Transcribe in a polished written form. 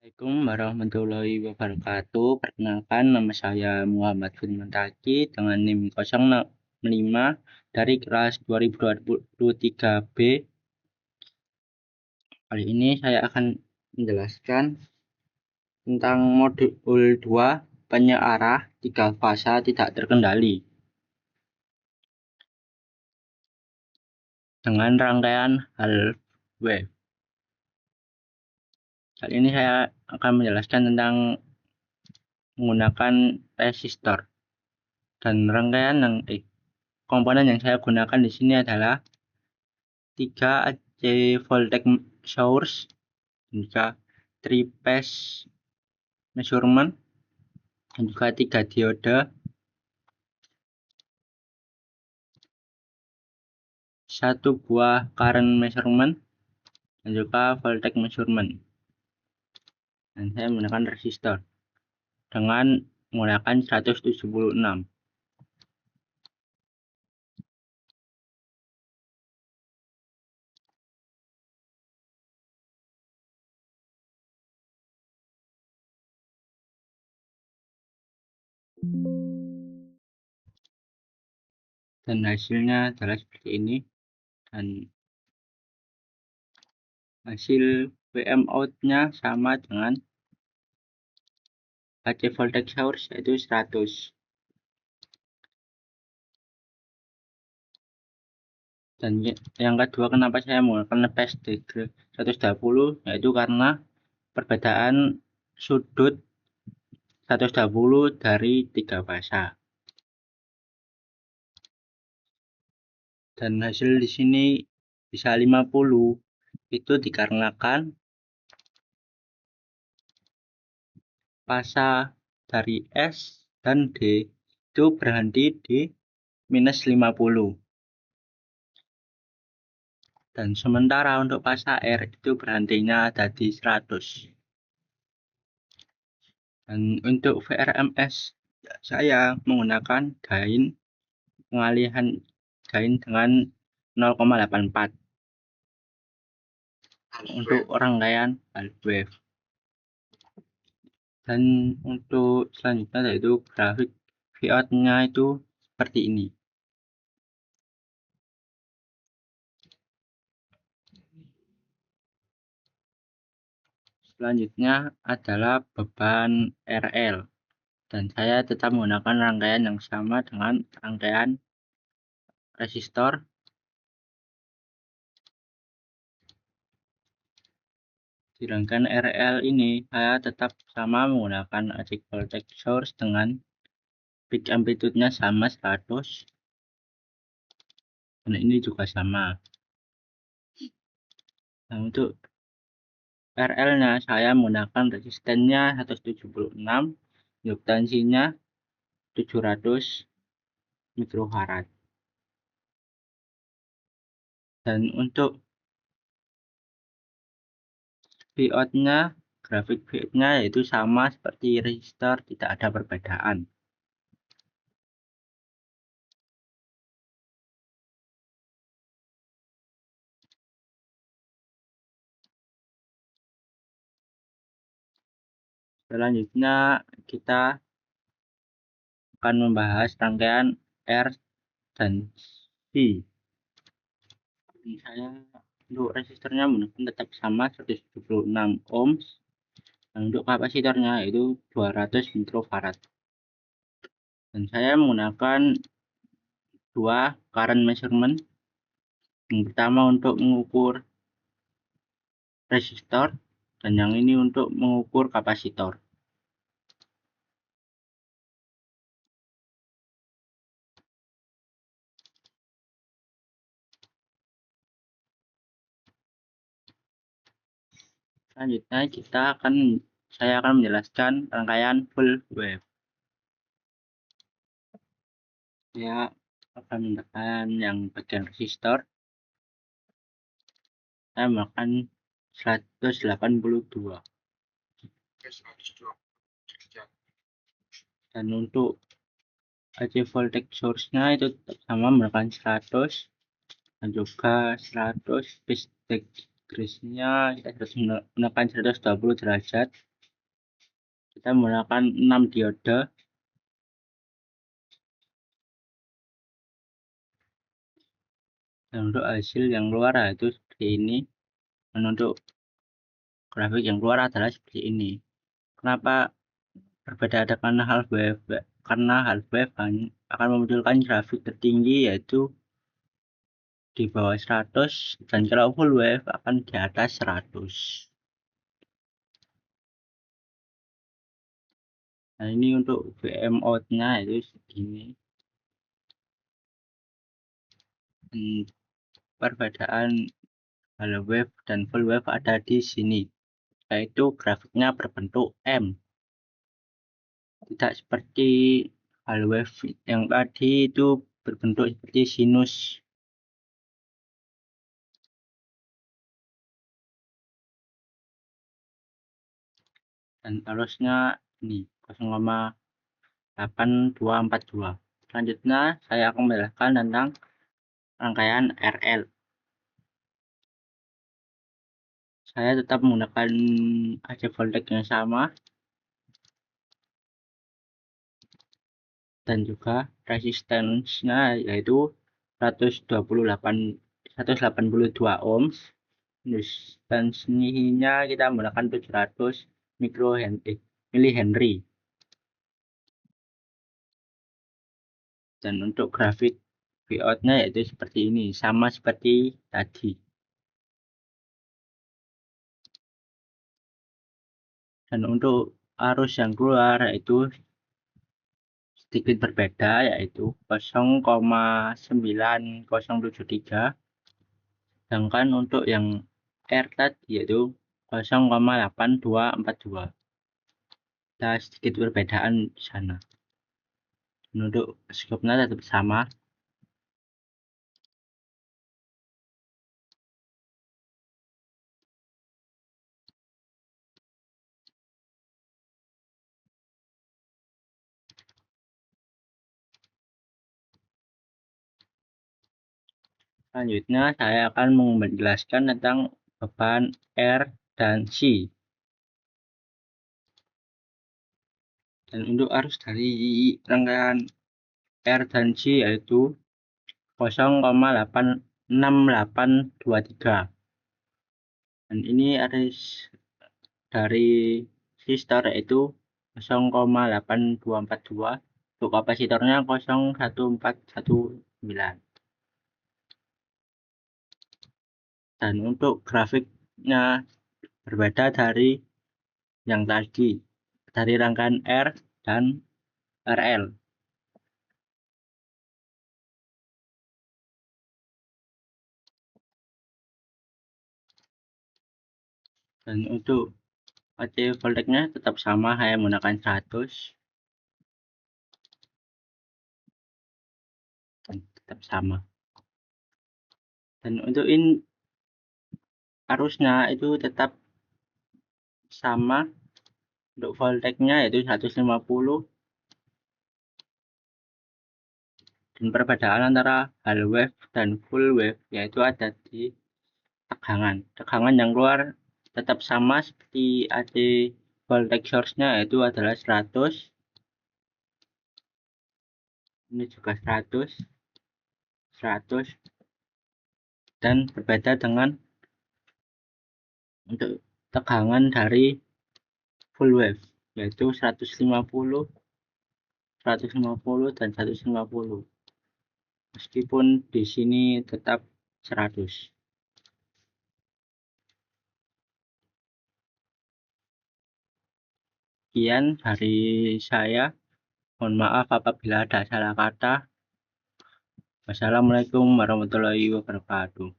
Assalamualaikum warahmatullahi wabarakatuh. Perkenalkan, nama saya Muhammad Firman Taki dengan NIM 05 dari kelas 2023B. Kali ini saya akan menjelaskan tentang modul 2 penyearah 3 fasa tidak terkendali dengan rangkaian half wave. Kali ini saya akan menjelaskan tentang menggunakan resistor dan rangkaian komponen yang saya gunakan di sini adalah 3 AC voltage source, juga 3 phase measurement, dan juga 3 diode, 1 buah current measurement, dan juga voltage measurement. Dan saya menggunakan resistor dengan menggunakan 176. Dan hasilnya adalah seperti ini, dan hasil VM out-nya sama dengan AC voltage source, yaitu 100. Dan yang kedua, kenapa saya menggunakan phase 120, yaitu karena perbedaan sudut 120 dari 3 fasa. Dan hasil di sini bisa 50, itu dikarenakan fasa dari S dan D itu berhenti di minus 50. Dan sementara untuk fasa R itu berhentinya ada di 100. Dan untuk VRMS saya menggunakan gain pengalihan gain dengan 0,84 untuk rangkaian half wave. Dan untuk selanjutnya yaitu grafik Vout-nya itu seperti ini. Selanjutnya adalah beban RL, dan saya tetap menggunakan rangkaian yang sama dengan rangkaian resistor. Di rangkaian RL ini saya tetap sama menggunakan AC voltage source dengan peak amplitude-nya sama 100, dan ini juga sama. Nah, untuk RL-nya saya menggunakan resistennya 176, induksinya 700 mikrofarad. Dan untuk Vout-nya, grafik Vout-nya yaitu sama seperti resistor, tidak ada perbedaan. Selanjutnya kita akan membahas rangkaian R dan C. Saya untuk resistornya menggunakan tetap sama 176 ohms, dan untuk kapasitornya yaitu 200 mikrofarad. Dan saya menggunakan 2 current measurement. Yang pertama untuk mengukur resistor, dan yang ini untuk mengukur kapasitor. Selanjutnya saya akan menjelaskan rangkaian full wave. Saya akan menekan yang bagian resistor. Saya menggunakan 182. Dan untuk AC voltage source-nya itu tetap sama menggunakan 100, dan juga 100 phase decrease-nya kita harus menekan 120 derajat. kita menggunakan 6 diode. Dan untuk hasil yang keluar yaitu seperti ini. Dan untuk grafik yang keluar adalah seperti ini. Kenapa berbeda dengan half wave? Karena half wave akan memunculkan grafik tertinggi yaitu di bawah 100, dan kalau full wave akan di atas 100. Nah, ini untuk VM out-nya itu segini. Perbedaan half wave dan full wave ada di sini, yaitu grafiknya berbentuk M. Tidak seperti half wave yang tadi itu berbentuk seperti sinus. Dan arusnya ini 0,8242. Selanjutnya saya akan menjelaskan tentang rangkaian RL. Saya tetap menggunakan AC voltage yang sama dan juga resistensinya yaitu 182 ohms. Resistensinya kita menggunakan 700 mH. Dan untuk grafik Vout-nya yaitu seperti ini, sama seperti tadi. Dan untuk arus yang keluar yaitu sedikit berbeda, yaitu 0,9073, sedangkan untuk yang R tadi yaitu 0,8242. Ada sedikit perbedaan di sana. Dan untuk scope-nya tetap sama. Selanjutnya saya akan menjelaskan tentang beban R dan C. Dan untuk arus dari rangkaian R dan C yaitu 0,6823. Dan ini arus dari resistor yaitu 0,8242. Untuk kapasitornya 0,1419. Dan untuk grafiknya berbeda dari yang tadi, dari rangkaian R dan RL. Dan untuk AC voltage-nya tetap sama, saya menggunakan 100. Dan tetap sama. Dan untuk arusnya itu tetap sama. Untuk voltage-nya yaitu 150. Dan perbedaan antara half wave dan full wave yaitu ada di tegangan. Tegangan yang keluar tetap sama seperti AC voltage source-nya yaitu adalah 100. Ini juga 100. Dan berbeda dengan untuk tegangan dari full wave yaitu 150, dan 150. Meskipun di sini tetap 100. Sekian dari saya. Mohon maaf apabila ada salah kata. Wassalamualaikum warahmatullahi wabarakatuh.